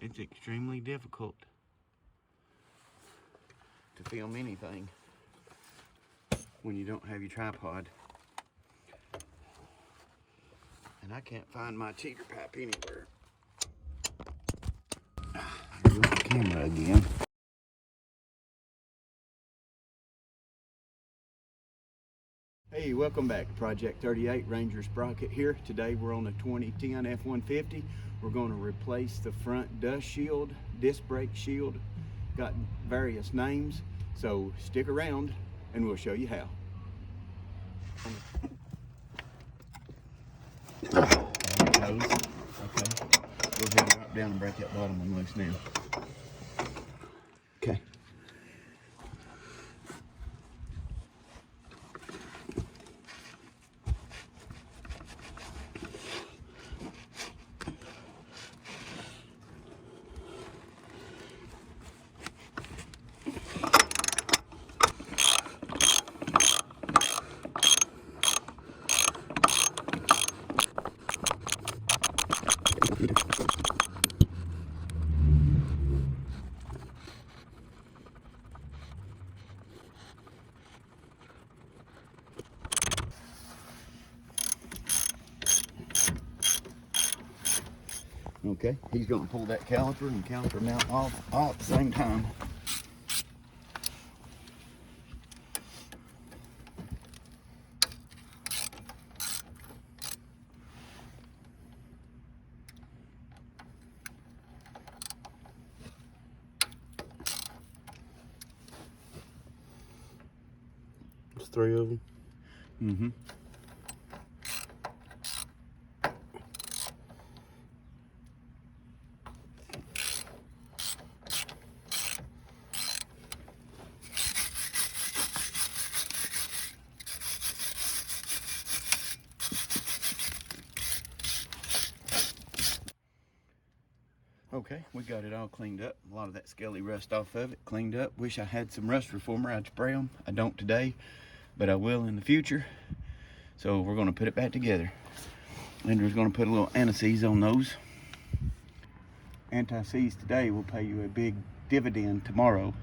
It's extremely difficult to film anything when you don't have your tripod. And I can't find my cheater pipe anywhere. There's the camera again. Hey, welcome back to Project 38. Ranger Sprocket here. Today we're on a 2010 F-150. We're going to replace the front dust shield, disc brake shield. Got various names, so stick around and we'll show you how. Okay, go ahead and drop down and break that bottom one loose now. Okay. Okay, he's going to pull that caliper and caliper mount off all at the same time. There's 3 of them. Mm-hmm. Okay, we got it all cleaned up. A lot of that scaly rust off of it, cleaned up. Wish I had some rust reformer. I'd spray them. I don't today, but I will in the future. So we're going to put it back together. Linda's going to put a little anti-seize on those. Anti-seize today will pay you a big dividend tomorrow.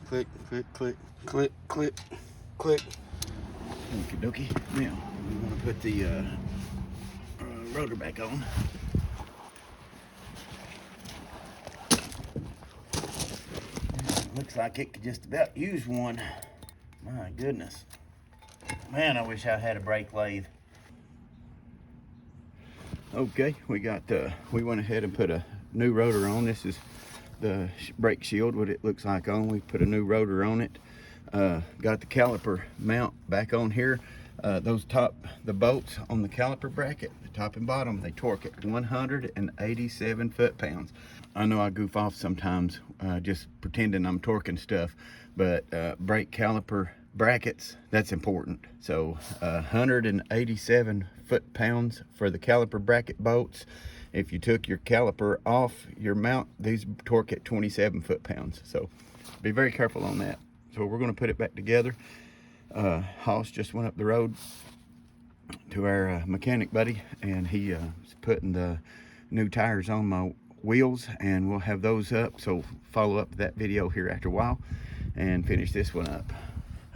Click, click, click, click, click, click. Okie dokie. Now, we want to put the rotor back on. Looks like it could just about use one. My goodness. Man, I wish I had a brake lathe. Okay, we went ahead and put a new rotor on. This is the brake shield, what it looks like on. We put a new rotor on it. Got the caliper mount back on here. The bolts on the caliper bracket, the top and bottom, they torque at 187 foot-pounds. I know I goof off sometimes just pretending I'm torquing stuff, but brake caliper brackets, that's important. So 187 foot-pounds for the caliper bracket bolts. If you took your caliper off your mount, these torque at 27 foot-pounds. So be very careful on that. So we're going to put it back together. Hoss just went up the road to our mechanic buddy, and he is putting the new tires on my wheels, and we'll have those up. So follow up that video here after a while and finish this one up.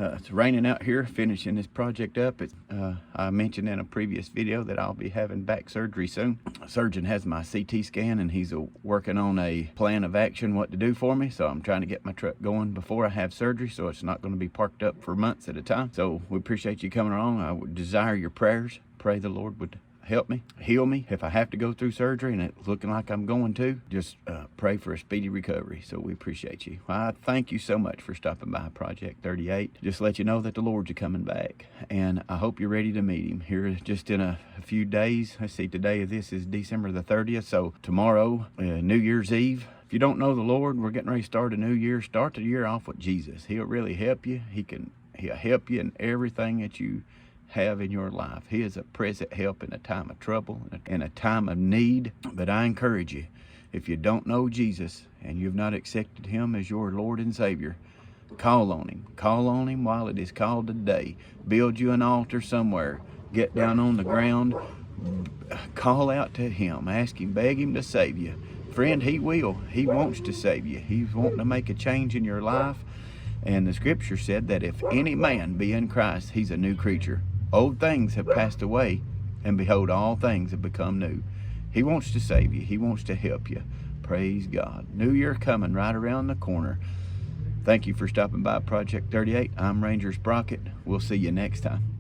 It's raining out here, finishing this project up. I mentioned in a previous video that I'll be having back surgery soon. A surgeon has my CT scan, and he's working on a plan of action, what to do for me. So I'm trying to get my truck going before I have surgery, so it's not going to be parked up for months at a time. So we appreciate you coming along. I would desire your prayers. Pray the Lord would help me, heal me. If I have to go through surgery, and it's looking like I'm going to, just pray for a speedy recovery. So we appreciate you. I thank you so much for stopping by Project 38. Just let you know that the Lord's coming back, and I hope you're ready to meet him here just in a few days. Let's see, today this is December the 30th, so tomorrow, New Year's Eve. If you don't know the Lord, we're getting ready to start a new year. Start the year off with Jesus. He'll really help you. He'll help you in everything that you have in your life. He is a present help in a time of trouble, in a time of need. But I encourage you, if you don't know Jesus and you've not accepted him as your Lord and Savior, call on him. Call on him while it is called today. Build you an altar somewhere. Get down on the ground. Call out to him. Ask him, beg him to save you. Friend, he will. He wants to save you. He's wanting to make a change in your life. And the scripture said that if any man be in Christ, he's a new creature. Old things have passed away, and behold, all things have become new. He wants to save you. He wants to help you. Praise God. New Year coming right around the corner. Thank you for stopping by Project 38. I'm Ranger Sprocket. We'll see you next time.